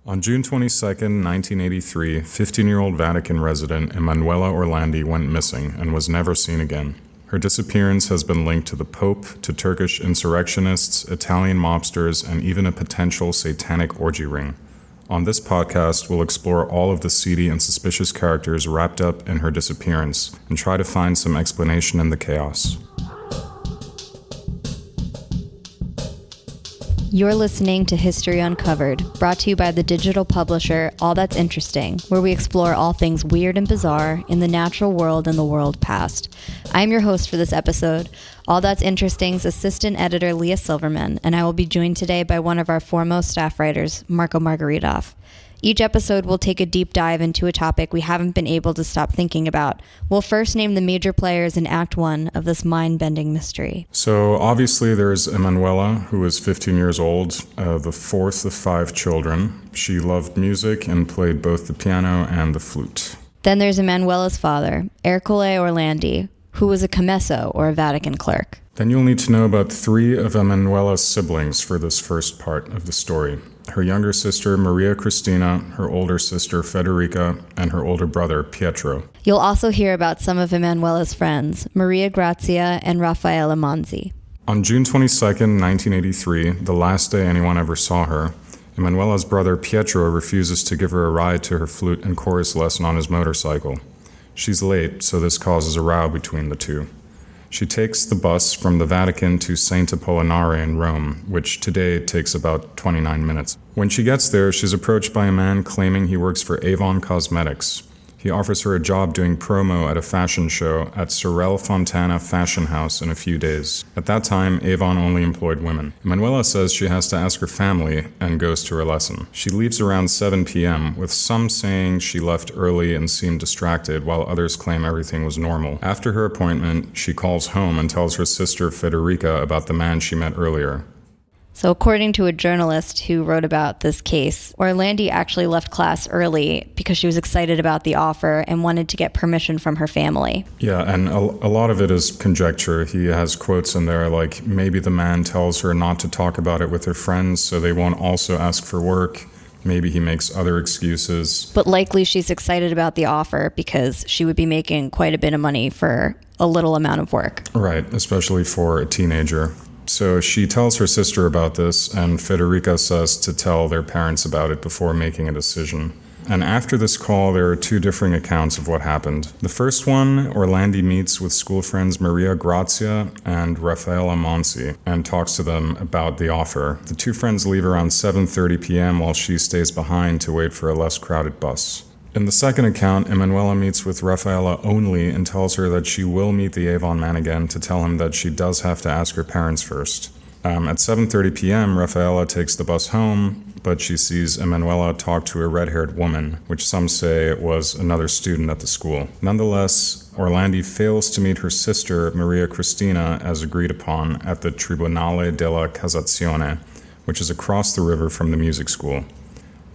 On June 22, 1983, 15-year-old Vatican resident Emanuela Orlandi went missing and was never seen again. Her disappearance has been linked to the Pope, to Turkish insurrectionists, Italian mobsters, and even a potential satanic orgy ring. On this podcast, we'll explore all of the seedy and suspicious characters wrapped up in her disappearance and try to find some explanation in the chaos. You're listening to History Uncovered, brought to you by the digital publisher All That's Interesting, where we explore all things weird and bizarre in the natural world and the world past. I'm your host for this episode, All That's Interesting's assistant editor Leah Silverman, and I will be joined today by one of our foremost staff writers, Marco Margaritov. Each episode will take a deep dive into a topic we haven't been able to stop thinking about. We'll first name the major players in Act 1 of this mind-bending mystery. So obviously there's Emanuela, who is 15 years old, the fourth of 5 children. She loved music and played both the piano and the flute. Then there's Emanuela's father, Emanuela Orlandi, who was a commesso, or a Vatican clerk. Then you'll need to know about 3 of Emanuela's siblings for this first part of the story. Her younger sister, Maria Cristina, her older sister, Federica, and her older brother, Pietro. You'll also hear about some of Emanuela's friends, Maria Grazia and Raffaella Manzi. On June 22, 1983, the last day anyone ever saw her, Emanuela's brother, Pietro, refuses to give her a ride to her flute and chorus lesson on his motorcycle. She's late, so this causes a row between the two. She takes the bus from the Vatican to Saint Apollinare in Rome, which today takes about 29 minutes. When she gets there, she's approached by a man claiming he works for Avon Cosmetics. He offers her a job doing promo at a fashion show at Sorel Fontana Fashion House in a few days. At that time, Avon only employed women. Emanuela says she has to ask her family and goes to her lesson. She leaves around 7 p.m., with some saying she left early and seemed distracted, while others claim everything was normal. After her appointment, she calls home and tells her sister Federica about the man she met earlier. So according to a journalist who wrote about this case, Orlandi actually left class early because she was excited about the offer and wanted to get permission from her family. Yeah, and a lot of it is conjecture. He has quotes in there like, maybe the man tells her not to talk about it with her friends so they won't also ask for work. Maybe he makes other excuses. But likely she's excited about the offer because she would be making quite a bit of money for a little amount of work. Right, especially for a teenager. So she tells her sister about this, and Federica says to tell their parents about it before making a decision. And after this call, there are 2 differing accounts of what happened. The first one, Orlandi meets with school friends Maria Grazia and Raffaella Manzi and talks to them about the offer. The 2 friends leave around 7:30 p.m. while she stays behind to wait for a less crowded bus. In the second account, Emanuela meets with Raffaella only and tells her that she will meet the Avon man again to tell him that she does have to ask her parents first. At 7:30 p.m., Raffaella takes the bus home, but she sees Emanuela talk to a red-haired woman, which some say was another student at the school. Nonetheless, Orlandi fails to meet her sister, Maria Cristina, as agreed upon at the Tribunale della Cassazione, which is across the river from the music school.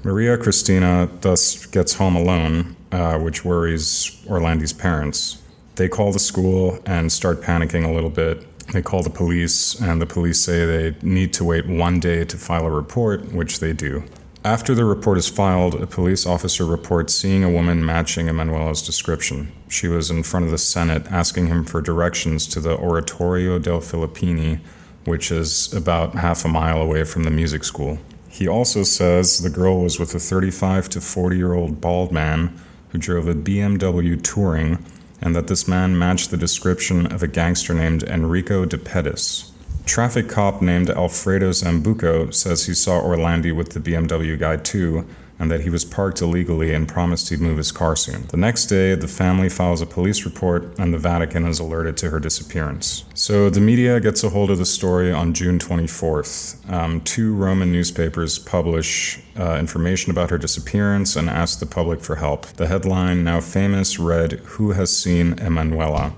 Maria Cristina thus gets home alone, which worries Orlandi's parents. They call the school and start panicking a little bit. They call the police, and the police say they need to wait 1 day to file a report, which they do. After the report is filed, a police officer reports seeing a woman matching Emanuela's description. She was in front of the Senate asking him for directions to the Oratorio del Filippini, which is about half a mile away from the music school. He also says the girl was with a 35 to 40-year-old bald man who drove a BMW Touring, and that this man matched the description of a gangster named Enrico de Pettis. Traffic cop named Alfredo Zambuco says he saw Orlandi with the BMW guy too, and that he was parked illegally and promised he'd move his car soon. The next day, the family files a police report and the Vatican is alerted to her disappearance. So the media gets a hold of the story on June 24th. 2 Roman newspapers publish information about her disappearance and ask the public for help. The headline, now famous, read, "Who has seen Emanuela?"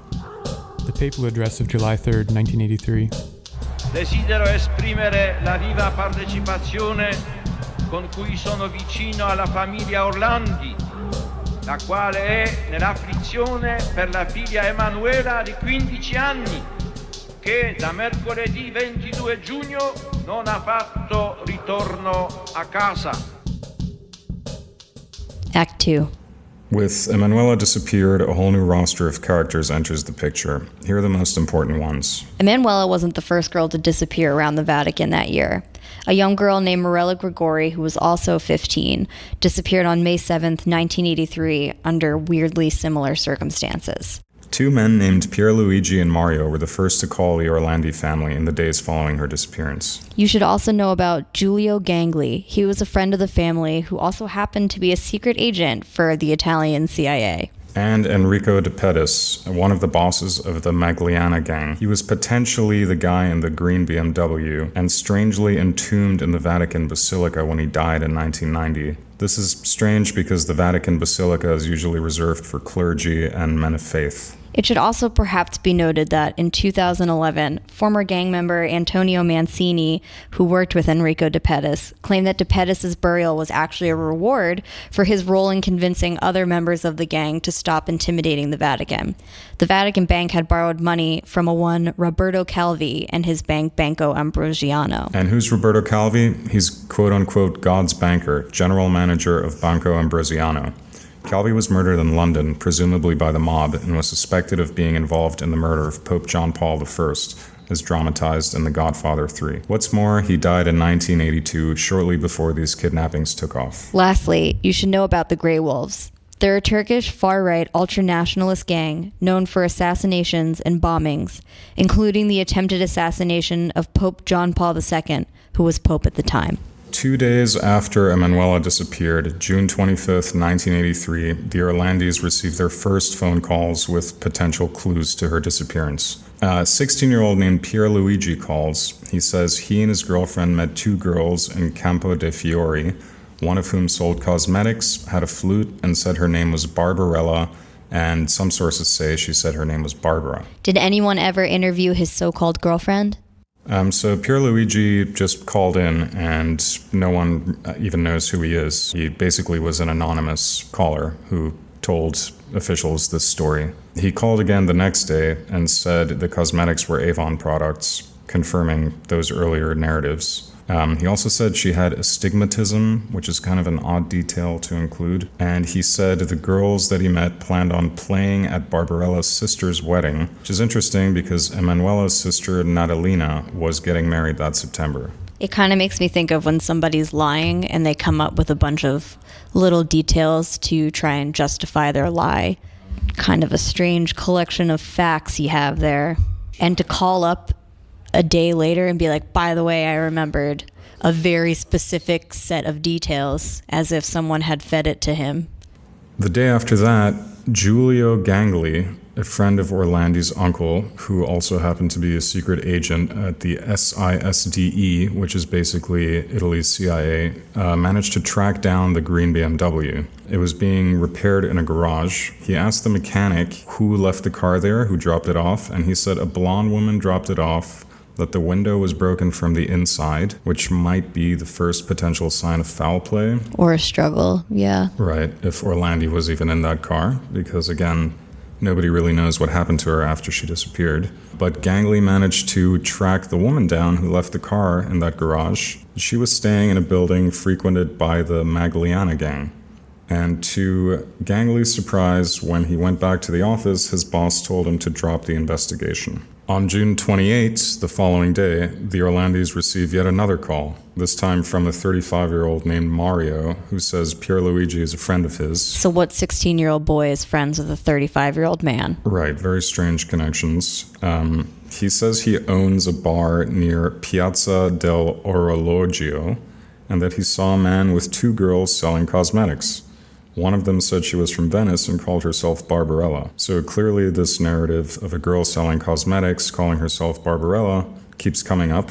The papal address of July 3rd, 1983. Desidero esprimere la viva partecipazione con cui sono vicino alla famiglia Orlandi, la quale è nell'afflizione per la figlia Emanuela di 15 anni, che da mercoledì 22 giugno non ha fatto ritorno a casa. Act 2. With Emanuela disappeared, a whole new roster of characters enters the picture. Here are the most important ones. Emanuela wasn't the first girl to disappear around the Vatican that year. A young girl named Morella Grigori, who was also 15, disappeared on May 7th, 1983, under weirdly similar circumstances. Two men named Pierluigi and Mario were the first to call the Orlandi family in the days following her disappearance. You should also know about Giulio Gangli. He was a friend of the family who also happened to be a secret agent for the Italian CIA. And Enrico De Pettis, one of the bosses of the Magliana gang. He was potentially the guy in the green BMW and strangely entombed in the Vatican Basilica when he died in 1990. This is strange because the Vatican Basilica is usually reserved for clergy and men of faith. It should also perhaps be noted that in 2011, former gang member Antonio Mancini, who worked with Enrico De Pettis, claimed that De Pettis' burial was actually a reward for his role in convincing other members of the gang to stop intimidating the Vatican. The Vatican Bank had borrowed money from a one Roberto Calvi and his bank Banco Ambrosiano. And who's Roberto Calvi? He's quote-unquote God's banker, general manager of Banco Ambrosiano. Calvi was murdered in London, presumably by the mob, and was suspected of being involved in the murder of Pope John Paul I, as dramatized in The Godfather 3. What's more, he died in 1982, shortly before these kidnappings took off. Lastly, you should know about the Grey Wolves. They're a Turkish far-right ultra-nationalist gang known for assassinations and bombings, including the attempted assassination of Pope John Paul II, who was Pope at the time. 2 days after Emanuela disappeared, June 25th, 1983, the Orlandis received their first phone calls with potential clues to her disappearance. A 16-year-old named Pierluigi calls. He says he and his girlfriend met two girls in Campo de' Fiori, one of whom sold cosmetics, had a flute, and said her name was Barbarella, and some sources say she said her name was Barbara. Did anyone ever interview his so-called girlfriend? So Pierluigi just called in, and no one even knows who he is. He basically was an anonymous caller who told officials this story. He called again the next day and said the cosmetics were Avon products, confirming those earlier narratives. He also said she had astigmatism, which is kind of an odd detail to include. And he said the girls that he met planned on playing at Barbarella's sister's wedding, which is interesting because Emanuela's sister, Natalina, was getting married that September. It kind of makes me think of when somebody's lying and they come up with a bunch of little details to try and justify their lie. Kind of a strange collection of facts you have there. And to call up a day later and be like, by the way, I remembered a very specific set of details, as if someone had fed it to him. The day after that, Giulio Gangli, a friend of Orlandi's uncle, who also happened to be a secret agent at the SISDE, which is basically Italy's CIA, managed to track down the green BMW. It was being repaired in a garage. He asked the mechanic who left the car there, who dropped it off, and he said a blonde woman dropped it off, that the window was broken from the inside, which might be the first potential sign of foul play. Or a struggle, yeah. Right, if Orlandi was even in that car, because again, nobody really knows what happened to her after she disappeared. But Gangli managed to track the woman down who left the car in that garage. She was staying in a building frequented by the Magliana gang. And to Gangli's surprise, when he went back to the office, his boss told him to drop the investigation. On June 28th, the following day, the Orlandis receive yet another call, this time from a 35-year-old named Mario, who says Pierluigi is a friend of his. So what 16-year-old boy is friends with a 35-year-old man? Right, very strange connections. He says he owns a bar near Piazza del Orologio, and that he saw a man with two girls selling cosmetics. One of them said she was from Venice and called herself Barbarella. So clearly this narrative of a girl selling cosmetics, calling herself Barbarella, keeps coming up,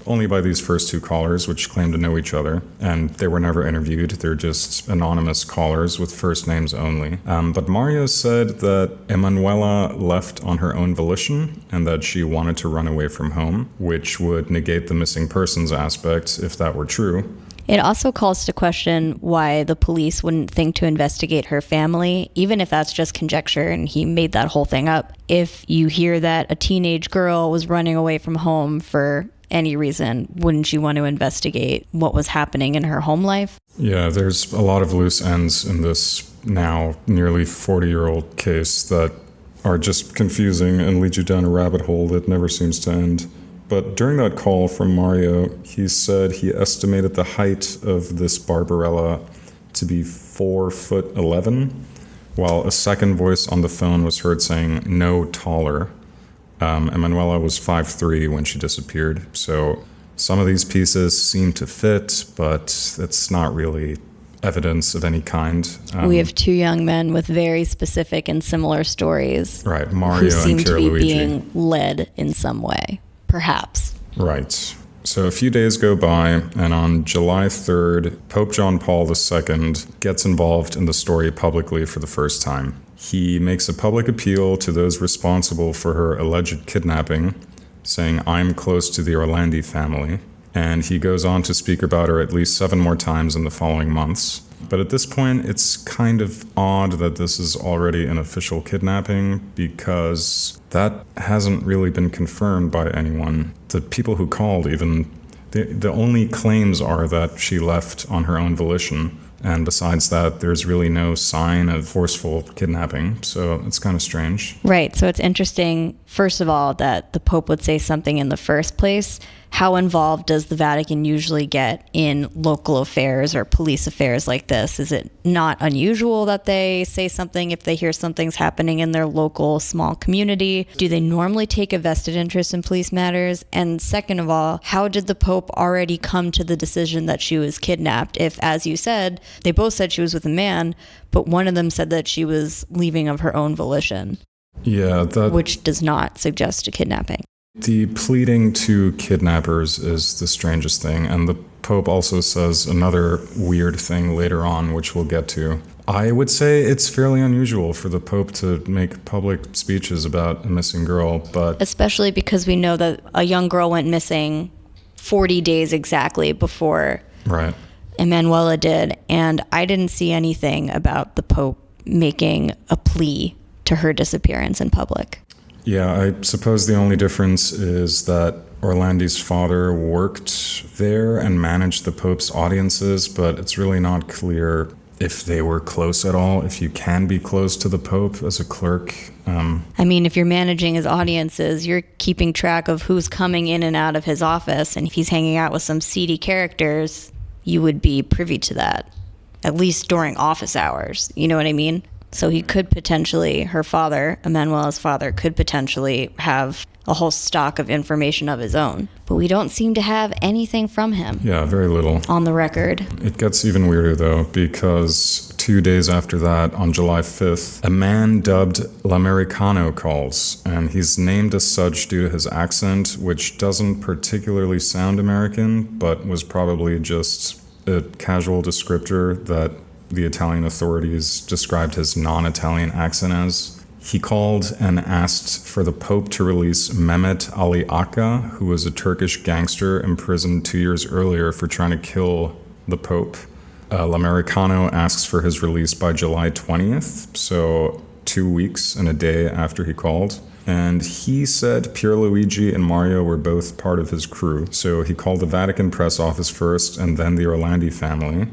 only by these first two callers, which claim to know each other. And they were never interviewed. They're just anonymous callers with first names only. But Mario said that Emanuela left on her own volition and that she wanted to run away from home, which would negate the missing persons aspect if that were true. It also calls to question why the police wouldn't think to investigate her family, even if that's just conjecture and he made that whole thing up. If you hear that a teenage girl was running away from home for any reason wouldn't you want to investigate what was happening in her home life? Yeah, there's a lot of loose ends in this now nearly 40-year-old case that are just confusing and lead you down a rabbit hole that never seems to end. But during that call from Mario, he said he estimated the height of this Barbarella to be 4'11", while a second voice on the phone was heard saying no taller. Emanuela was 5'3" when she disappeared, so some of these pieces seem to fit, but it's not really evidence of any kind. We have two young men with very specific and similar stories. Right, Mario who seem and to be Pierluigi. being led in some way, perhaps. Right. So a few days go by, and on July 3rd, Pope John Paul II gets involved in the story publicly for the first time. He makes a public appeal to those responsible for her alleged kidnapping, saying, "I'm close to the Orlandi family." And he goes on to speak about her at least 7 more times in the following months. But at this point, it's kind of odd that this is already an official kidnapping, because that hasn't really been confirmed by anyone. The people who called even, the only claims are that she left on her own volition. And besides that, there's really no sign of forceful kidnapping. So it's kind of strange. Right. So it's interesting, first of all, that the Pope would say something in the first place. How involved does the Vatican usually get in local affairs or police affairs like this? Is it not unusual that they say something if they hear something's happening in their local small community? Do they normally take a vested interest in police matters? And second of all, how did the Pope already come to the decision that she was kidnapped if, as you said, they both said she was with a man, but one of them said that she was leaving of her own volition? Yeah, Which does not suggest a kidnapping. The pleading to kidnappers is the strangest thing, and the Pope also says another weird thing later on, which we'll get to. I would say it's fairly unusual for the Pope to make public speeches about a missing girl, but... Especially because we know that a young girl went missing 40 days exactly before Right. Emanuela did, and I didn't see anything about the Pope making a plea to her disappearance in public. Yeah, I suppose the only difference is that Orlandi's father worked there and managed the Pope's audiences, but it's really not clear if they were close at all, if you can be close to the Pope as a clerk. I mean, if you're managing his audiences, you're keeping track of who's coming in and out of his office, and if he's hanging out with some seedy characters, you would be privy to that, at least during office hours. You know what I mean? So he could potentially, her father, Emanuela's father, could potentially have a whole stock of information of his own. But we don't seem to have anything from him. Yeah, very little. On the record. It gets even weirder, though, because 2 days after that, on July 5th, a man dubbed L'Americano calls, and he's named as such due to his accent, which doesn't particularly sound American, but was probably just a casual descriptor that the Italian authorities described his non-Italian accent as. He called and asked for the Pope to release Mehmet Ali Akka, who was a Turkish gangster imprisoned 2 years earlier for trying to kill the Pope. L'Americano asks for his release by July 20th, so 2 weeks and a day after he called. And he said Pierluigi and Mario were both part of his crew, so he called the Vatican press office first and then the Orlandi family.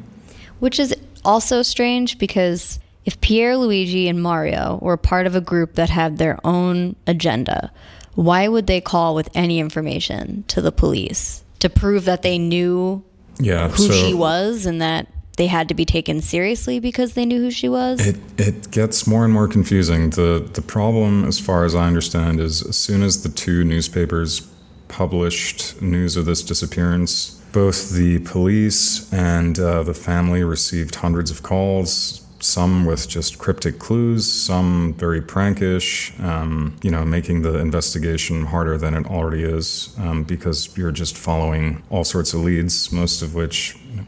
Which is also strange because if Pierluigi and Mario were part of a group that had their own agenda, why would they call with any information to the police to prove that they knew who she was and that they had to be taken seriously because they knew who she was? It gets more and more confusing. The problem, as far as I understand, is as soon as the two newspapers published news of this disappearance, both the police and the family received hundreds of calls, some with just cryptic clues, some very prankish, making the investigation harder than it already is, because you're just following all sorts of leads,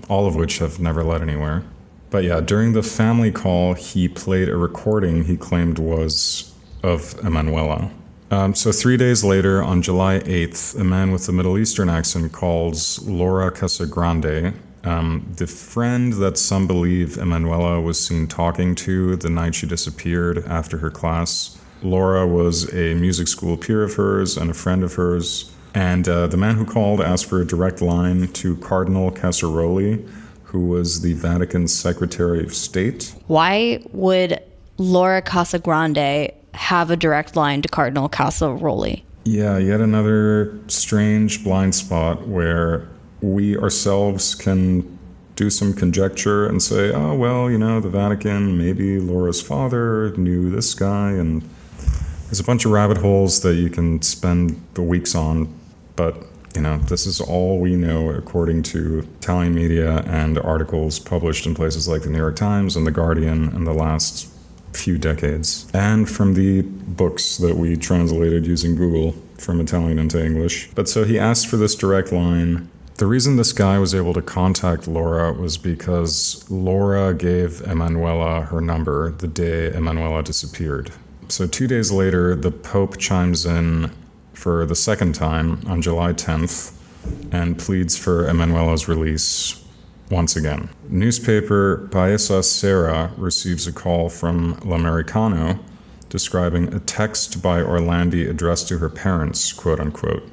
all of which have never led anywhere. But yeah, during the family call, he played a recording he claimed was of Emanuela. So 3 days later, on July 8th, a man with a Middle Eastern accent calls Laura Casagrande, the friend that some believe Emanuela was seen talking to the night she disappeared after her class. Laura was a music school peer of hers and a friend of hers. And the man who called asked for a direct line to Cardinal Casseroli, who was the Vatican's Secretary of State. Why would Laura Casagrande have a direct line to Cardinal Casseroli? Yeah, yet another strange blind spot where we ourselves can do some conjecture and say, oh, well, the Vatican, maybe Laura's father knew this guy, and there's a bunch of rabbit holes that you can spend the weeks on, but this is all we know according to Italian media and articles published in places like the New York Times and The Guardian in the last few decades, and from the books that we translated using Google from Italian into English. But so he asked for this direct line. The reason this guy was able to contact Laura was because Laura gave Emanuela her number the day Emanuela disappeared. So 2 days later, the Pope chimes in for the second time on July 10th and pleads for Emanuela's release once again. Newspaper Paesa Sera receives a call from L'Americano describing a text by Orlandi addressed to her parents, quote unquote,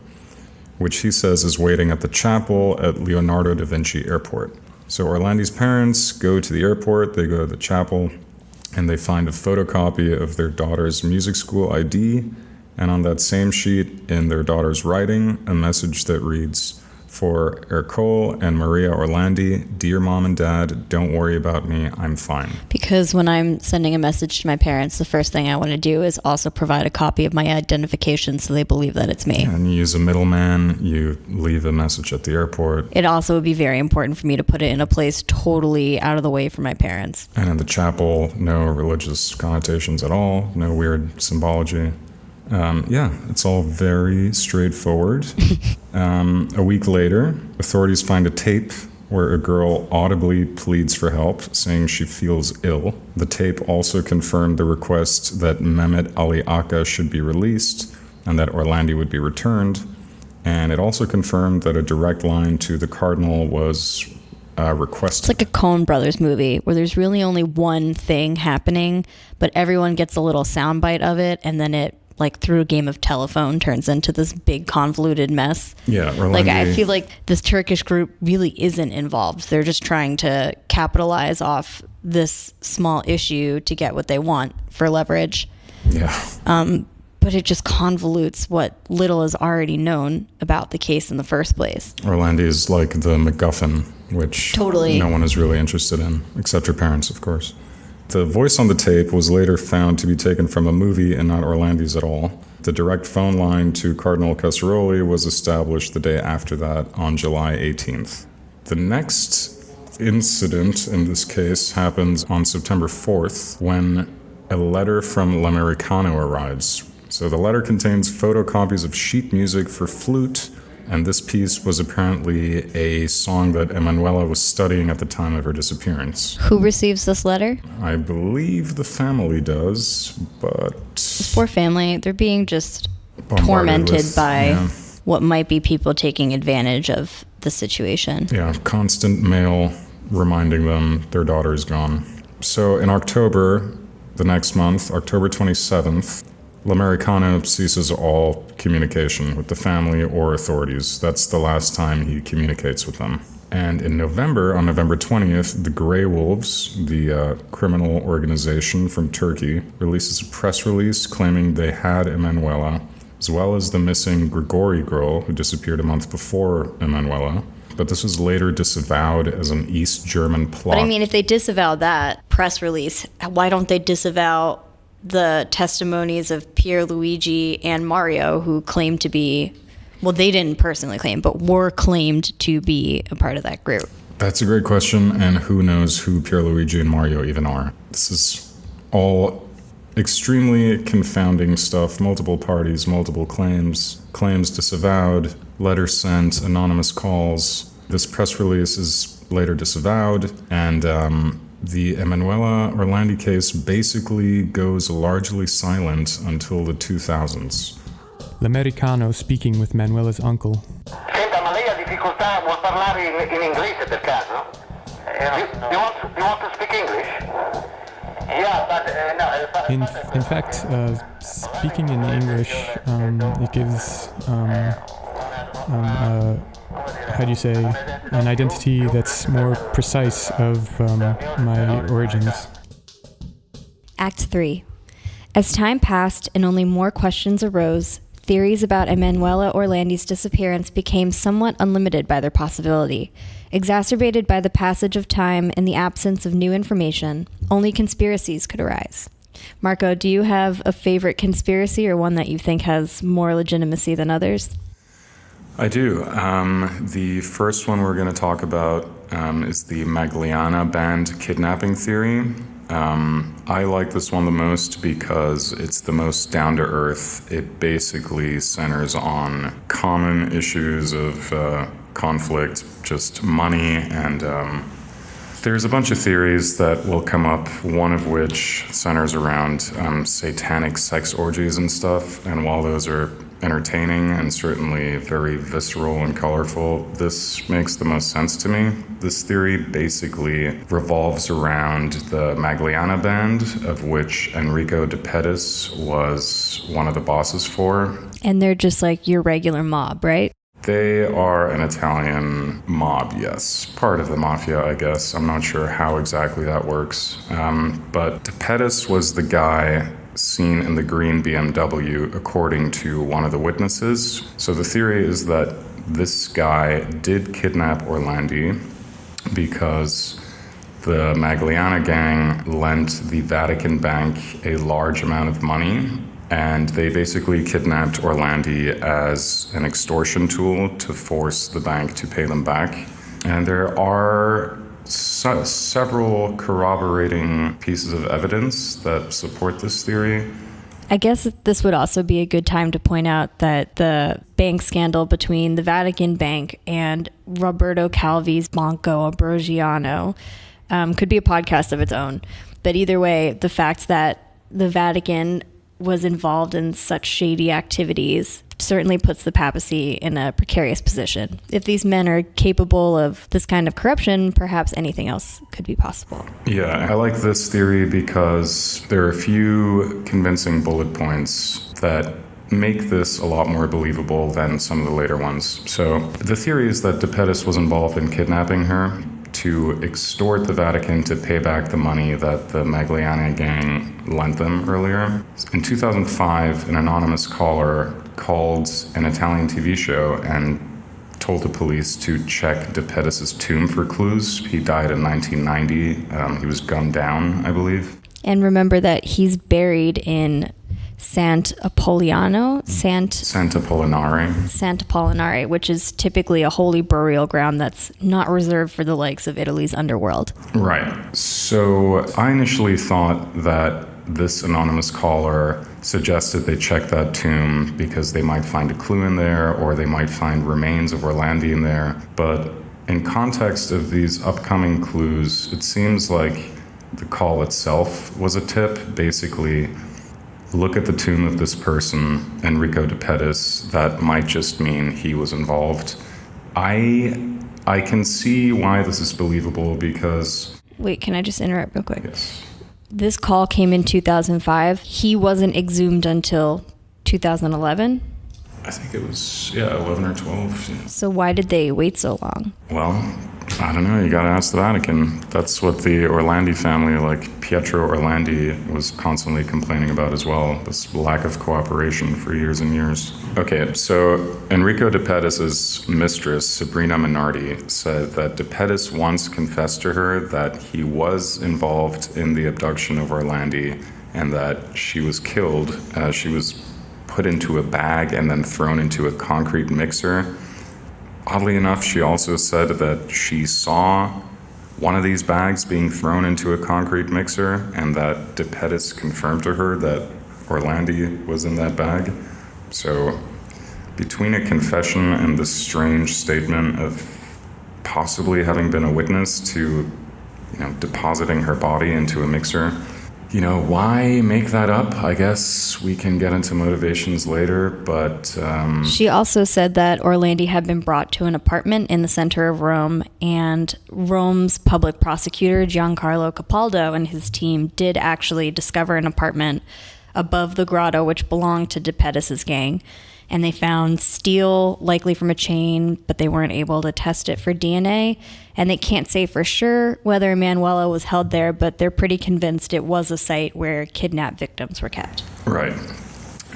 which he says is waiting at the chapel at Leonardo da Vinci Airport. So Orlandi's parents go to the airport, they go to the chapel, and they find a photocopy of their daughter's music school ID, and on that same sheet, in their daughter's writing, a message that reads, for Ercole and Maria Orlandi, dear mom and dad, don't worry about me, I'm fine. Because when I'm sending a message to my parents, the first thing I want to do is also provide a copy of my identification so they believe that it's me. And you use a middleman, you leave a message at the airport. It also would be very important for me to put it in a place totally out of the way from my parents. And in the chapel, no religious connotations at all, no weird symbology. It's all very straightforward. A week later, authorities find a tape where a girl audibly pleads for help, saying she feels ill. The tape also confirmed the request that Mehmet Ali Aka should be released and that Orlandi would be returned. And it also confirmed that a direct line to the cardinal was requested. It's like a Coen Brothers movie where there's really only one thing happening, but everyone gets a little soundbite of it, and then it, like through a game of telephone, turns into this big convoluted mess. Yeah, Orlandi. Like, I feel like this Turkish group really isn't involved. They're just trying to capitalize off this small issue to get what they want for leverage. Yeah. But it just convolutes what little is already known about the case in the first place. Orlandi is like the MacGuffin, which Totally. no one is really interested in, except her parents, of course. The voice on the tape was later found to be taken from a movie and not Orlandi's at all. The direct phone line to Cardinal Casseroli was established the day after that on July 18th. The next incident in this case happens on September 4th when a letter from L'Americano arrives. So the letter contains photocopies of sheet music for flute, and this piece was apparently a song that Emanuela was studying at the time of her disappearance. Who receives this letter? I believe the family does, but... This poor family, they're being just bombarded tormented with, by what might be people taking advantage of the situation. Yeah, constant mail reminding them their daughter is gone. So in October, the next month, October 27th, L'Americano ceases all communication with the family or authorities. That's the last time he communicates with them. And in November, on November 20th, the Grey Wolves, the criminal organization from Turkey, releases a press release claiming they had Emanuela, as well as the missing Grigori girl who disappeared a month before Emanuela. But this was later disavowed as an East German plot. But I mean, if they disavow that press release, why don't they disavow the testimonies of Pierluigi and Mario, who claimed to be, well, they didn't personally claim, but were claimed to be a part of that group? That's a great question, and who knows who Pierluigi and Mario even are. This is all extremely confounding stuff. Multiple parties, multiple claims disavowed, letters sent, anonymous calls. This press release is later disavowed, and the Emanuela Orlandi case basically goes largely silent until the 2000s. L'Americano speaking with Manuela's uncle. Senta, ma lei ha difficoltà, vuol parlare in inglese per caso? You want to speak English? Yeah, but no. In fact, speaking in English, it gives how do you say, an identity that's more precise of my origins. Act 3. As time passed and only more questions arose, theories about Emanuela Orlandi's disappearance became somewhat unlimited by their possibility. Exacerbated by the passage of time and the absence of new information, only conspiracies could arise. Marco, do you have a favorite conspiracy or one that you think has more legitimacy than others? I do. The first one we're going to talk about is the Magliana band kidnapping theory. I like this one the most because it's the most down-to-earth. It basically centers on common issues of conflict, just money, and there's a bunch of theories that will come up, one of which centers around satanic sex orgies and stuff, and while those are entertaining and certainly very visceral and colorful, this makes the most sense to me. This theory basically revolves around the Magliana band, of which Enrico De Pettis was one of the bosses for. And they're just like your regular mob, right? They are an Italian mob, yes. Part of the mafia, I guess. I'm not sure how exactly that works. But De Pettis was the guy seen in the green BMW, according to one of the witnesses. So the theory is that this guy did kidnap Orlandi because the Magliana gang lent the Vatican Bank a large amount of money, and they basically kidnapped Orlandi as an extortion tool to force the bank to pay them back. And there are several corroborating pieces of evidence that support this theory. I guess this would also be a good time to point out that the bank scandal between the Vatican Bank and Roberto Calvi's Banco Ambrosiano could be a podcast of its own. But either way, the fact that the Vatican was involved in such shady activities certainly puts the papacy in a precarious position. If these men are capable of this kind of corruption, perhaps anything else could be possible. Yeah, I like this theory because there are a few convincing bullet points that make this a lot more believable than some of the later ones. So the theory is that De Pettis was involved in kidnapping her to extort the Vatican to pay back the money that the Magliana gang lent them earlier. In 2005, an anonymous caller called an Italian TV show and told the police to check De Pettis' tomb for clues. He died in 1990. He was gunned down, I believe. And remember that he's buried in Santa Apollinare, which is typically a holy burial ground that's not reserved for the likes of Italy's underworld. Right. So I initially thought that this anonymous caller suggested they check that tomb because they might find a clue in there or they might find remains of Orlandi in there. But in context of these upcoming clues, it seems like the call itself was a tip. Basically, look at the tomb of this person, Enrico De Pettis. That might just mean he was involved. I can see why this is believable because... Wait, can I just interrupt real quick? Yes. This call came in 2005. He wasn't exhumed until 2011? I think it was, 11 or 12. Yeah. So why did they wait so long? Well, I don't know. You got to ask the Vatican. That's what the Orlandi family, like Pietro Orlandi, was constantly complaining about as well. This lack of cooperation for years and years. Okay, so Enrico De Pettis' mistress, Sabrina Minardi, said that De Pettis once confessed to her that he was involved in the abduction of Orlandi and that she was killed. She was put into a bag and then thrown into a concrete mixer. Oddly enough, she also said that she saw one of these bags being thrown into a concrete mixer and that De Pettis confirmed to her that Orlandi was in that bag. So between a confession and this strange statement of possibly having been a witness to, depositing her body into a mixer, why make that up? I guess we can get into motivations later, but... She also said that Orlandi had been brought to an apartment in the center of Rome, and Rome's public prosecutor, Giancarlo Capaldo, and his team did actually discover an apartment above the grotto, which belonged to De Pettis' gang. and they found steel, likely from a chain, but they weren't able to test it for DNA. And they can't say for sure whether Emanuela was held there, but they're pretty convinced it was a site where kidnapped victims were kept. Right.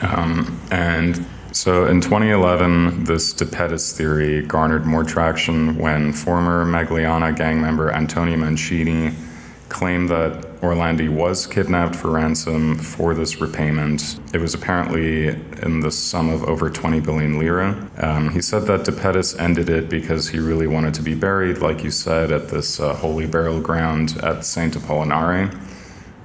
And so in 2011, this de Pettis theory garnered more traction when former Magliana gang member Antonio Mancini claimed that Orlandi was kidnapped for ransom for this repayment. It was apparently in the sum of over 20 billion lira. He said that de Pettis ended it because he really wanted to be buried, like you said, at this holy burial ground at Saint Apollinare,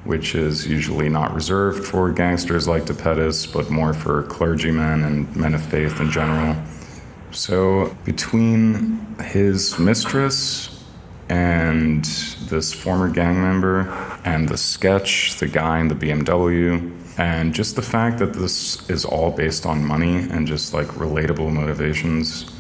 which is usually not reserved for gangsters like de Pettis, but more for clergymen and men of faith in general. So between his mistress and this former gang member, and the sketch, the guy in the BMW, and just the fact that this is all based on money and just like relatable motivations,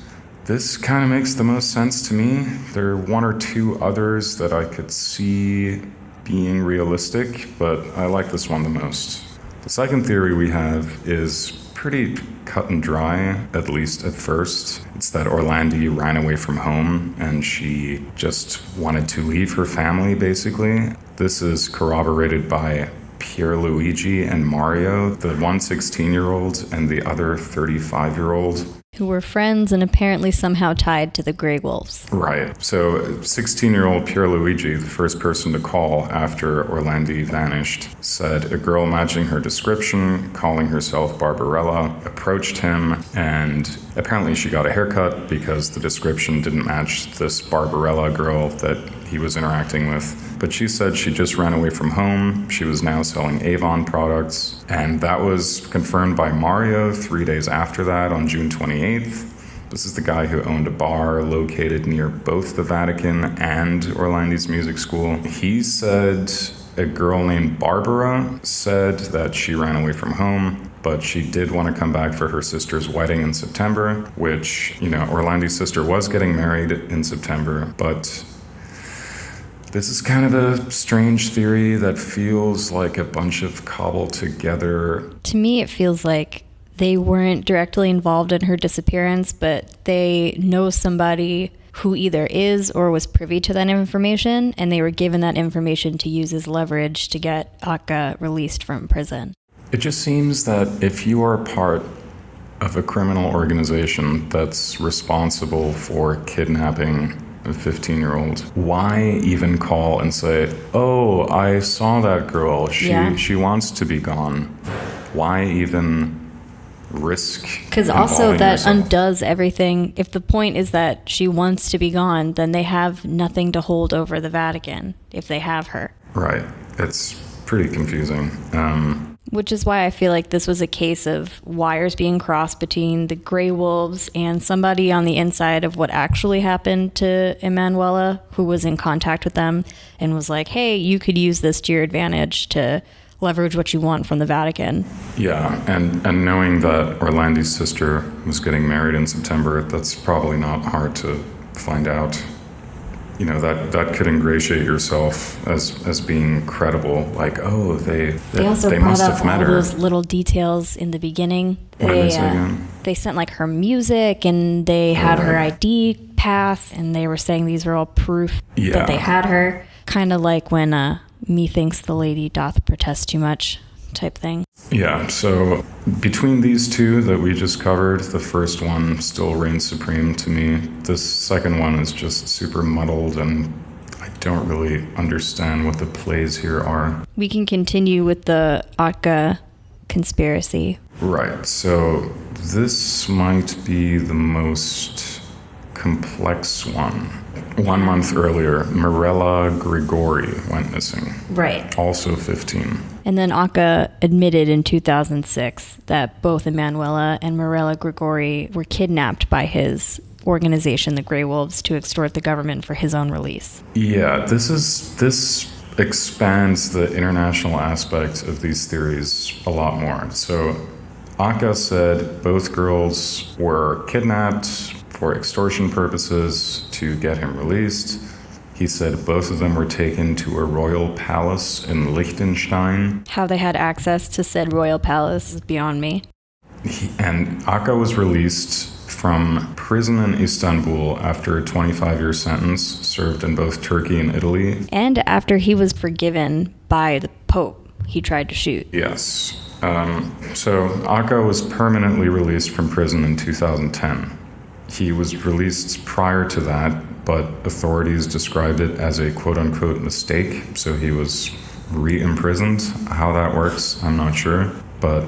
this kind of makes the most sense to me. There are one or two others that I could see being realistic, but I like this one the most. The second theory we have is pretty cut and dry, at least at first. It's that Orlandi ran away from home and she just wanted to leave her family, basically. This is corroborated by Pierluigi and Mario, the one 16-year-old and the other 35-year-old. Who were friends and apparently somehow tied to the Grey Wolves. Right. So 16-year-old Pierluigi, the first person to call after Orlandi vanished, said a girl matching her description, calling herself Barbarella, approached him, and apparently she got a haircut because the description didn't match this Barbarella girl that he was interacting with. But she said she just ran away from home. She was now selling Avon products. And that was confirmed by Mario 3 days after that on June 28th. This is the guy who owned a bar located near both the Vatican and Orlandi's music school. He said a girl named Barbara said that she ran away from home, but she did want to come back for her sister's wedding in September, which, Orlandi's sister was getting married in September, but this is kind of a strange theory that feels like a bunch of cobbled together. To me, it feels like they weren't directly involved in her disappearance, but they know somebody who either is or was privy to that information, and they were given that information to use as leverage to get Akka released from prison. It just seems that if you are part of a criminal organization that's responsible for kidnapping a 15-year-old, why even call and say, oh, I saw that girl, she wants to be gone? Why even risk? Because also that undoes everything. If the point is that she wants to be gone, then they have nothing to hold over the Vatican if they have her. Right. It's pretty confusing. Which is why I feel like this was a case of wires being crossed between the Grey Wolves and somebody on the inside of what actually happened to Emanuela, who was in contact with them and was like, hey, you could use this to your advantage to leverage what you want from the Vatican. Yeah, and knowing that Orlandi's sister was getting married in September, that's probably not hard to find out. That could ingratiate yourself as being credible. Like, oh, they also they brought must up have met all her. those little details in the beginning. What did they say again? They sent like her music, and they had her ID pass, and they were saying these were all proof that they had her. Kind of like when methinks the lady doth protest too much type thing. Yeah, so between these two that we just covered, the first one still reigns supreme to me. This second one is just super muddled, and I don't really understand what the plays here are. We can continue with the Akka conspiracy. Right, so this might be the most complex one. 1 month earlier, Mirella Grigori went missing. Right. Also 15. And then Akka admitted in 2006 that both Emanuela and Mirella Grigori were kidnapped by his organization, the Grey Wolves, to extort the government for his own release. Yeah, this expands the international aspect of these theories a lot more. So Akka said both girls were kidnapped for extortion purposes to get him released. He said both of them were taken to a royal palace in Liechtenstein. How they had access to said royal palace is beyond me. And Aka was released from prison in Istanbul after a 25-year sentence served in both Turkey and Italy. And after he was forgiven by the Pope, he tried to shoot. Yes. So Aka was permanently released from prison in 2010. He was released prior to that, but authorities described it as a quote-unquote mistake, so he was re-imprisoned. How that works, I'm not sure. But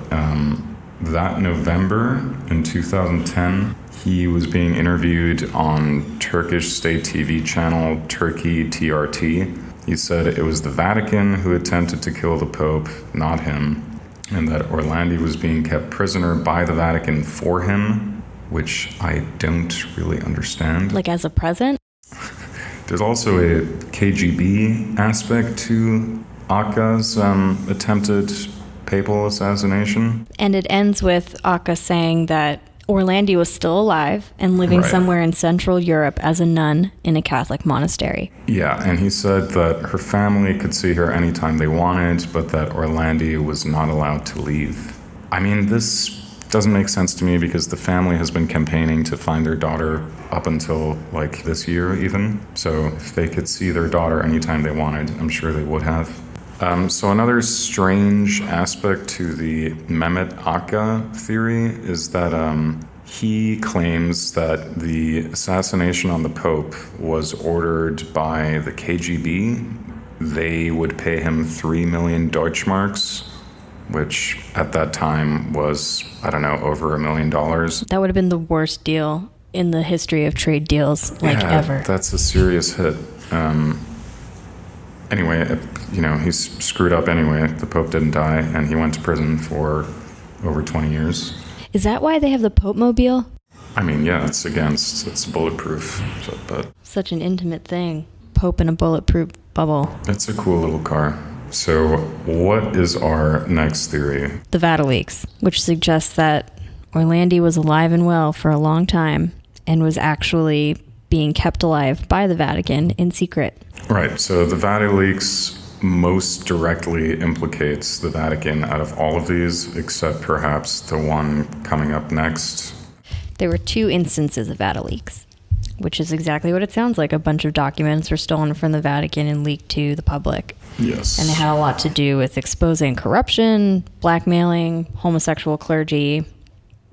that November in 2010, he was being interviewed on Turkish state TV channel Turkey TRT. He said it was the Vatican who attempted to kill the Pope, not him, and that Orlandi was being kept prisoner by the Vatican for him, which I don't really understand. Like as a present? There's also a KGB aspect to Aka's attempted papal assassination. And it ends with Aka saying that Orlandi was still alive and living somewhere in Central Europe as a nun in a Catholic monastery. Yeah, and he said that her family could see her anytime they wanted, but that Orlandi was not allowed to leave. I mean, this doesn't make sense to me because the family has been campaigning to find their daughter up until like this year even. So if they could see their daughter anytime they wanted, I'm sure they would have. So another strange aspect to the Mehmet Aka theory is that he claims that the assassination on the Pope was ordered by the KGB. They would pay him 3 million Deutschmarks, which at that time was, I don't know, over $1 million. That would have been the worst deal in the history of trade deals, ever. That's a serious hit. Anyway, he's screwed up anyway. The Pope didn't die, and he went to prison for over 20 years. Is that why they have the Pope Mobile? I mean, yeah, it's bulletproof. But Such an intimate thing. Pope in a bulletproof bubble. It's a cool little car. So what is our next theory? The Vatileaks, which suggests that Orlandi was alive and well for a long time and was actually being kept alive by the Vatican in secret. Right, so the Vatileaks most directly implicates the Vatican out of all of these, except perhaps the one coming up next. There were 2 instances of Vatileaks, which is exactly what it sounds like. A bunch of documents were stolen from the Vatican and leaked to the public. Yes. And they had a lot to do with exposing corruption, blackmailing, homosexual clergy,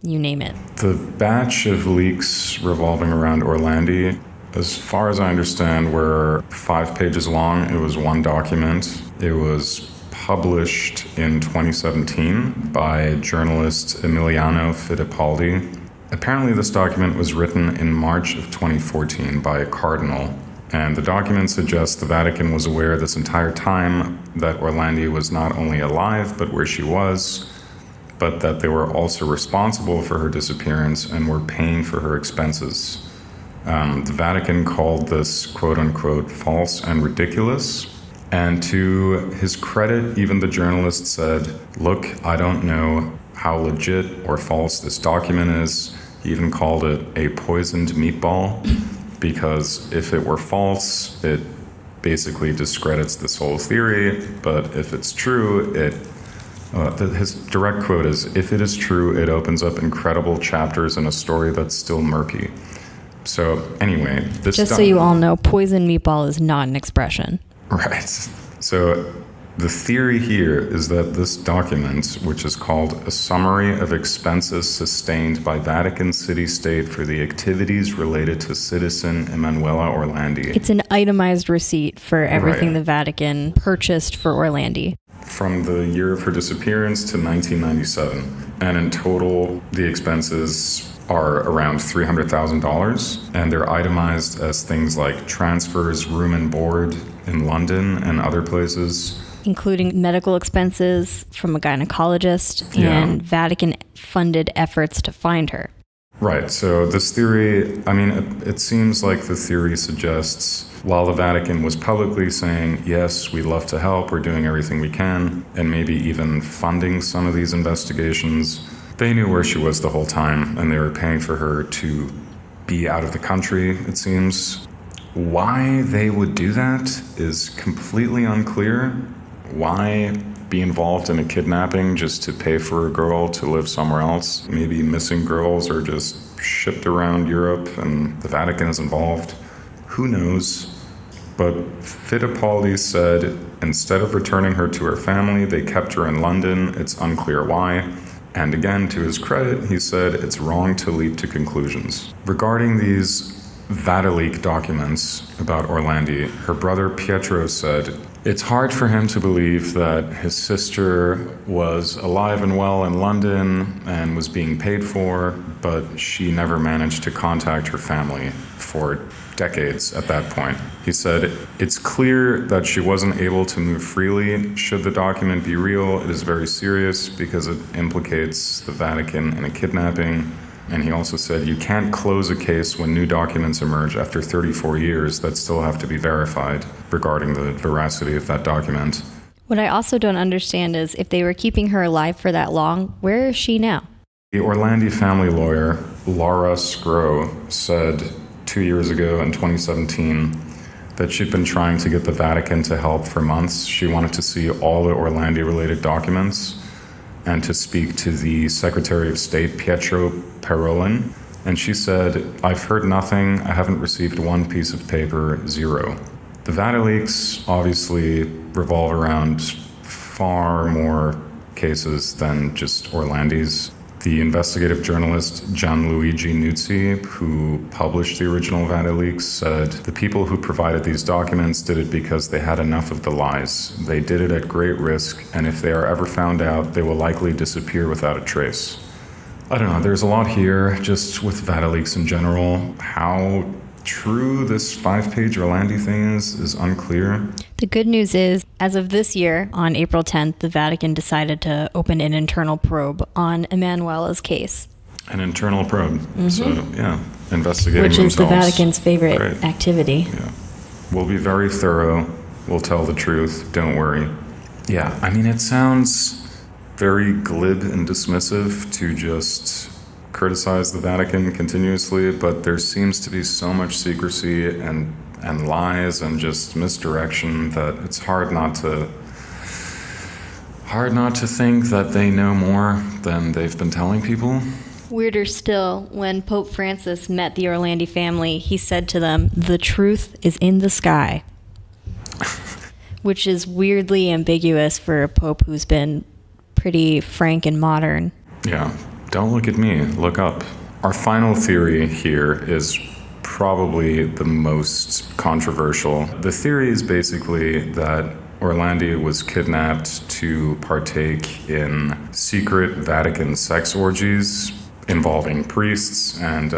you name it. The batch of leaks revolving around Orlandi, as far as I understand, were 5 pages long. It was one document. It was published in 2017 by journalist Emiliano Fittipaldi. Apparently, this document was written in March of 2014 by a cardinal, and the document suggests the Vatican was aware this entire time that Orlandi was not only alive, but where she was, but that they were also responsible for her disappearance and were paying for her expenses. The Vatican called this quote-unquote false and ridiculous, and to his credit, even the journalist said, "Look, I don't know how legit or false this document is." He even called it a poisoned meatball, because if it were false, it basically discredits this whole theory, but if it's true, his direct quote is, "If it is true, it opens up incredible chapters in a story that's still murky." So anyway, Just so you all know, poison meatball is not an expression. Right. So the theory here is that this document, which is called A Summary of Expenses Sustained by Vatican City State for the Activities Related to Citizen Emanuela Orlandi. It's an itemized receipt for everything the Vatican purchased for Orlandi. From the year of her disappearance to 1997. And in total, the expenses are around $300,000, and they're itemized as things like transfers, room and board in London and other places, including medical expenses from a gynecologist and Vatican-funded efforts to find her. Right, so this theory, it seems like the theory suggests while the Vatican was publicly saying, yes, we'd love to help, we're doing everything we can, and maybe even funding some of these investigations, they knew where she was the whole time, and they were paying for her to be out of the country, it seems. Why they would do that is completely unclear. Why be involved in a kidnapping just to pay for a girl to live somewhere else. Maybe missing girls are just shipped around Europe and the Vatican is involved. Who knows? But Fittipaldi said instead of returning her to her family, they kept her in London. It's unclear why. And again, to his credit, he said it's wrong to leap to conclusions. Regarding these Vatileak documents about Orlandi, her brother Pietro said, it's hard for him to believe that his sister was alive and well in London and was being paid for, but she never managed to contact her family for decades at that point. He said, it's clear that she wasn't able to move freely. Should the document be real, it is very serious because it implicates the Vatican in a kidnapping. And he also said, you can't close a case when new documents emerge after 34 years that still have to be verified regarding the veracity of that document. What I also don't understand is if they were keeping her alive for that long, where is she now? The Orlandi family lawyer, Laura Scrow, said 2 years ago in 2017 that she'd been trying to get the Vatican to help for months. She wanted to see all the Orlandi-related documents and to speak to the Secretary of State, Pietro Parolin. And she said, I've heard nothing. I haven't received one piece of paper, zero. The Vatileaks obviously revolve around far more cases than just Orlandi's. The investigative journalist Gianluigi Nuzzi, who published the original Vatileaks, said the people who provided these documents did it because they had enough of the lies. They did it at great risk, and if they are ever found out, they will likely disappear without a trace. I don't know, there's a lot here, just with Vatileaks in general. How true this 5-page Orlandi thing is unclear. The good news is, as of this year, on April 10th, the Vatican decided to open an internal probe on Emanuela's case. An internal probe. Mm-hmm. So, yeah, investigating Which is themselves. the Vatican's favorite Great. activity. Yeah. We'll be very thorough. We'll tell the truth. Don't worry. Yeah, I mean, it sounds very glib and dismissive to just criticize the Vatican continuously, but there seems to be so much secrecy and lies and just misdirection that it's hard not to think that they know more than they've been telling people. Weirder still, when Pope Francis met the Orlandi family, he said to them, "The truth is in the sky," which is weirdly ambiguous for a pope who's been pretty frank and modern. Yeah, don't look at me, look up. Our final theory here is probably the most controversial. The theory is basically that Orlandi was kidnapped to partake in secret Vatican sex orgies involving priests and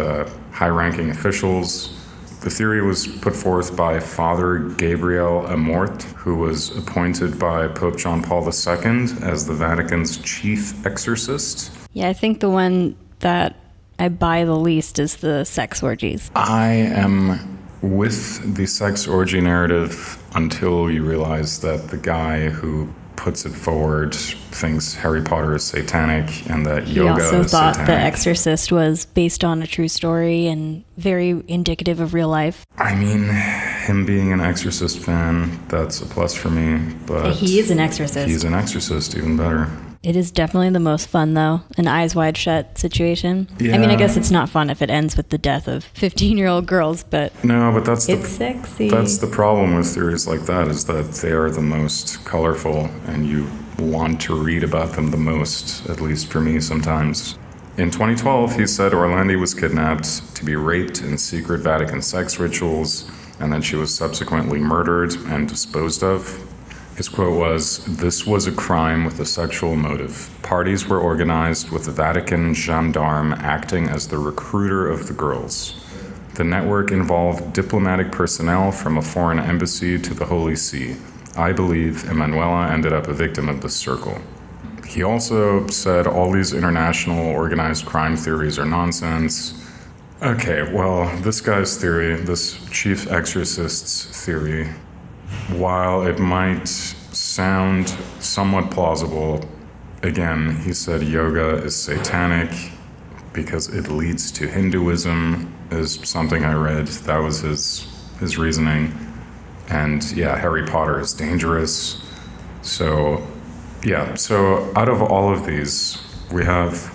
high-ranking officials. The theory was put forth by Father Gabriel Amort, who was appointed by Pope John Paul II as the Vatican's chief exorcist. Yeah, I think the one that I buy the least is the sex orgies. I am with the sex orgy narrative until you realize that the guy who puts it forward thinks Harry Potter is satanic and that yoga is satanic. He also thought The Exorcist was based on a true story and very indicative of real life. I mean, him being an Exorcist fan, that's a plus for me, but... He is an exorcist. He's an exorcist, even better. It is definitely the most fun, though, an eyes wide shut situation. Yeah. I mean, I guess it's not fun if it ends with the death of 15-year-old girls, but no, but that's it's sexy. That's the problem with theories like that, is that they are the most colorful and you want to read about them the most, at least for me sometimes. In 2012, he said Orlandi was kidnapped to be raped in secret Vatican sex rituals, and then she was subsequently murdered and disposed of. His quote was, "This was a crime with a sexual motive. Parties were organized with the Vatican gendarme acting as the recruiter of the girls. The network involved diplomatic personnel from a foreign embassy to the Holy See. I believe Emanuela ended up a victim of this circle." He also said all these international organized crime theories are nonsense. Okay, well, this guy's theory, this chief exorcist's theory, while it might sound somewhat plausible, again, he said yoga is satanic because it leads to Hinduism, is something I read. That was his reasoning. And yeah, Harry Potter is dangerous. So Yeah, so out of all of these, we have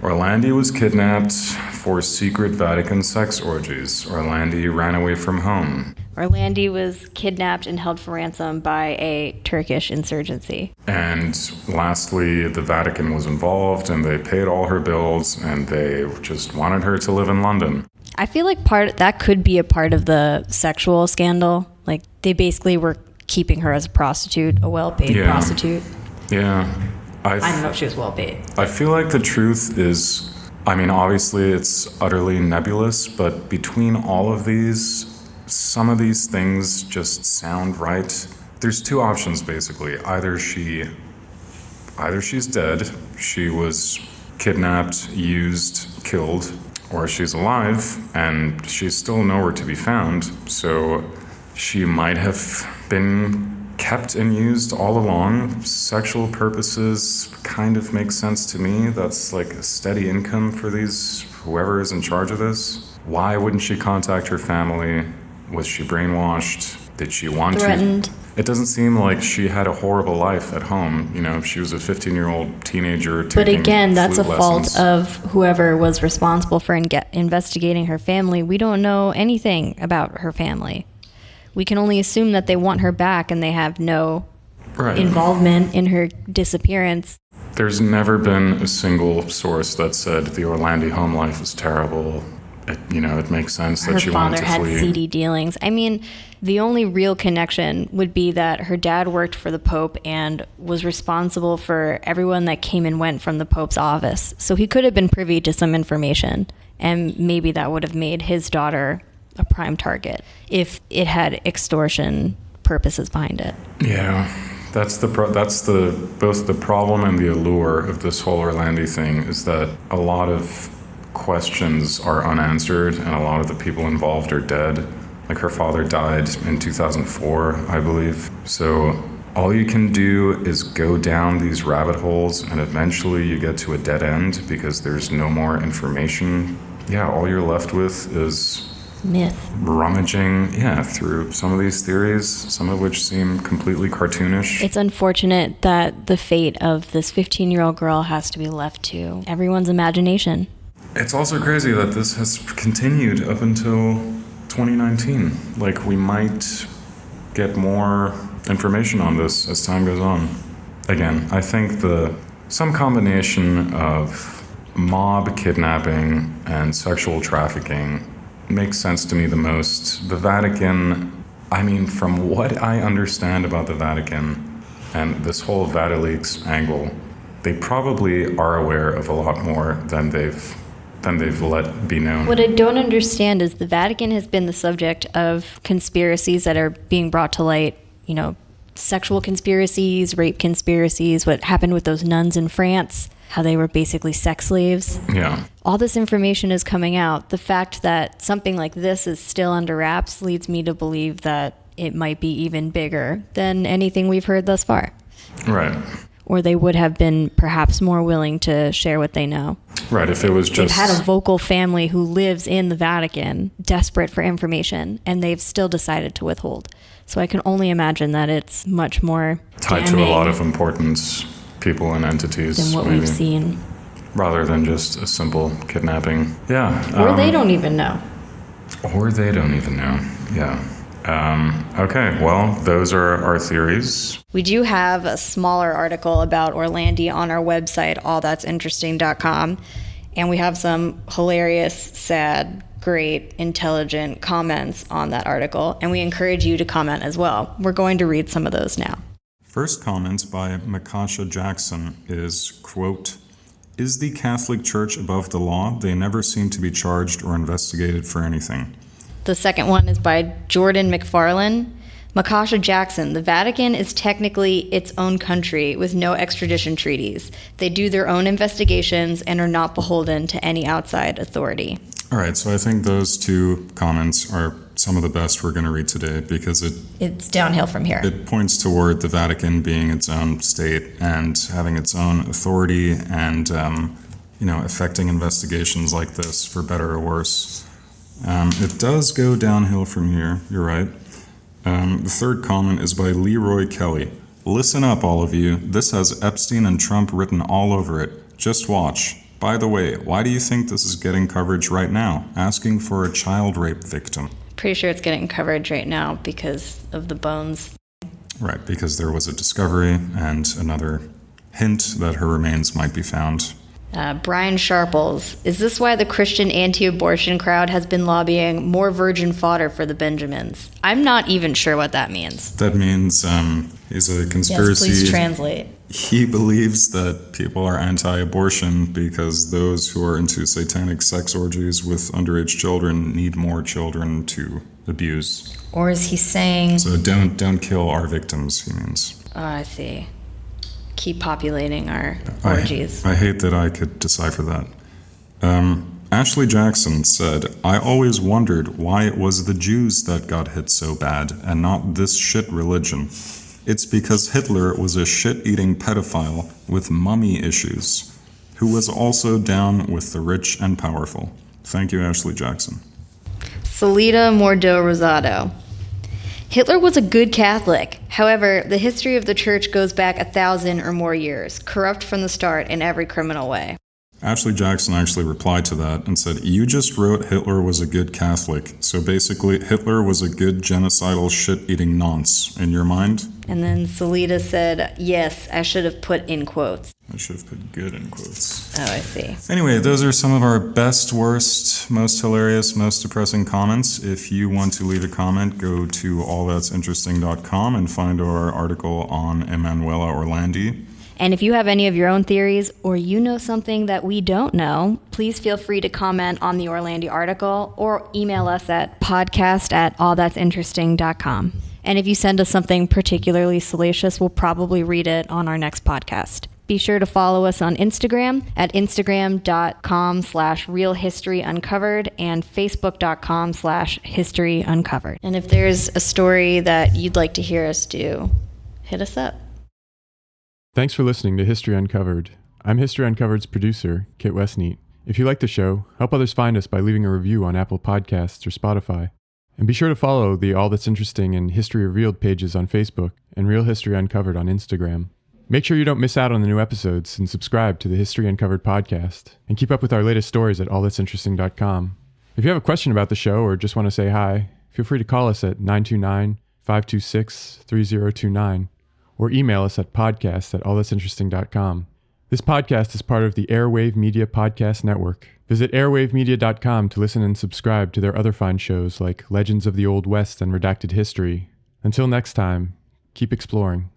Orlandi was kidnapped for secret Vatican sex orgies. Orlandi ran away from home. Orlandi was kidnapped and held for ransom by a Turkish insurgency. And lastly, the Vatican was involved and they paid all her bills and they just wanted her to live in London. I feel like that could be a part of the sexual scandal. Like, they basically were keeping her as a prostitute, a well-paid prostitute. Yeah. I don't know if she was well-paid. I feel like the truth is, I mean, obviously it's utterly nebulous, but between all of these, some of these things just sound right. There's two options, basically. Either she's dead, she was kidnapped, used, killed, or she's alive and she's still nowhere to be found. So she might have been kept and used all along. Sexual purposes kind of makes sense to me. That's like a steady income for whoever is in charge of this. Why wouldn't she contact her family? Was she brainwashed? Did she want Threatened. to? It doesn't seem like she had a horrible life at home. You know, she was a 15-year-old teenager taking But again, that's a flute fault lessons. of whoever was responsible for investigating her family. We don't know anything about her family. We can only assume that they want her back and they have no involvement in her disappearance. There's never been a single source that said the Orlandi home life is terrible. It makes sense that she wanted to flee. Her father had seedy dealings. I mean, the only real connection would be that her dad worked for the Pope and was responsible for everyone that came and went from the Pope's office. So he could have been privy to some information, and maybe that would have made his daughter a prime target if it had extortion purposes behind it. Yeah, that's both the problem and the allure of this whole Orlandi thing is that a lot of questions are unanswered and a lot of the people involved are dead. Like, her father died in 2004, I believe. So all you can do is go down these rabbit holes and eventually you get to a dead end because there's no more information. Yeah, all you're left with is myth. Rummaging, through some of these theories, some of which seem completely cartoonish. It's unfortunate that the fate of this 15-year-old girl has to be left to everyone's imagination. It's also crazy that this has continued up until 2019. Like, we might get more information on this as time goes on. Again, I think some combination of mob kidnapping and sexual trafficking makes sense to me the most. The Vatican, I mean, from what I understand about the Vatican and this whole Vatileaks angle, they probably are aware of a lot more than they've let be known. What I don't understand is the Vatican has been the subject of conspiracies that are being brought to light, sexual conspiracies, rape conspiracies, what happened with those nuns in France, how they were basically sex slaves. Yeah. All this information is coming out. The fact that something like this is still under wraps leads me to believe that it might be even bigger than anything we've heard thus far. Right. Or they would have been perhaps more willing to share what they know. Right, if it was just... They've had a vocal family who lives in the Vatican, desperate for information, and they've still decided to withhold. So I can only imagine that it's much more tied to a lot of important people and entities than what we've seen. Rather than just a simple kidnapping. Yeah. Or they don't even know. Yeah. Okay, well, those are our theories. We do have a smaller article about Orlandi on our website, allthat'sinteresting.com, and we have some hilarious, sad, great, intelligent comments on that article, and we encourage you to comment as well. We're going to read some of those now. First comment by Makasha Jackson is, quote, "Is the Catholic Church above the law? They never seem to be charged or investigated for anything." The second one is by Jordan McFarlane. Makasha Jackson, the Vatican is technically its own country with no extradition treaties. They do their own investigations and are not beholden to any outside authority. All right, so I think those two comments are some of the best we're going to read today because it's downhill from here. It points toward the Vatican being its own state and having its own authority and, affecting investigations like this for better or worse. It does go downhill from here, you're right. The third comment is by Leroy Kelly. Listen up, all of you. This has Epstein and Trump written all over it. Just watch. By the way, why do you think this is getting coverage right now? Asking for a child rape victim. Pretty sure it's getting coverage right now because of the bones. Right, because there was a discovery and another hint that her remains might be found. Brian Sharples, is this why the Christian anti-abortion crowd has been lobbying more virgin fodder for the Benjamins? I'm not even sure what that means. That means he's a conspiracy. Yes, please translate. He believes that people are anti-abortion because those who are into satanic sex orgies with underage children need more children to abuse. Or is he saying... So don't kill our victims, he means. Oh, I see. Keep populating our orgies. I hate that I could decipher that. Ashley Jackson said, I always wondered why it was the Jews that got hit so bad and not this shit religion. It's because Hitler was a shit-eating pedophile with mummy issues, who was also down with the rich and powerful. Thank you, Ashley Jackson. Salida Mordo Rosado. Hitler was a good Catholic. However, the history of the church goes back 1,000 or more years, corrupt from the start in every criminal way. Ashley Jackson actually replied to that and said, you just wrote Hitler was a good Catholic, so basically Hitler was a good genocidal shit-eating nonce, in your mind? And then Salida said, yes, I should have put in quotes. I should have put good in quotes. Oh, I see. Anyway, those are some of our best, worst, most hilarious, most depressing comments. If you want to leave a comment, go to allthat'sinteresting.com and find our article on Emanuela Orlandi. And if you have any of your own theories or you know something that we don't know, please feel free to comment on the Orlandi article or email us at podcast@allthat'sinteresting.com. And if you send us something particularly salacious, we'll probably read it on our next podcast. Be sure to follow us on Instagram at instagram.com/realhistoryuncovered and facebook.com/historyuncovered. And if there's a story that you'd like to hear us do, hit us up. Thanks for listening to History Uncovered. I'm History Uncovered's producer, Kit Westneat. If you like the show, help others find us by leaving a review on Apple Podcasts or Spotify. And be sure to follow the All That's Interesting and History Revealed pages on Facebook and Real History Uncovered on Instagram. Make sure you don't miss out on the new episodes and subscribe to the History Uncovered podcast. And keep up with our latest stories at allthat'sinteresting.com. If you have a question about the show or just want to say hi, feel free to call us at 929-526-3029 or email us at podcast@allthat'sinteresting.com. This podcast is part of the Airwave Media Podcast Network. Visit airwavemedia.com to listen and subscribe to their other fine shows like Legends of the Old West and Redacted History. Until next time, keep exploring.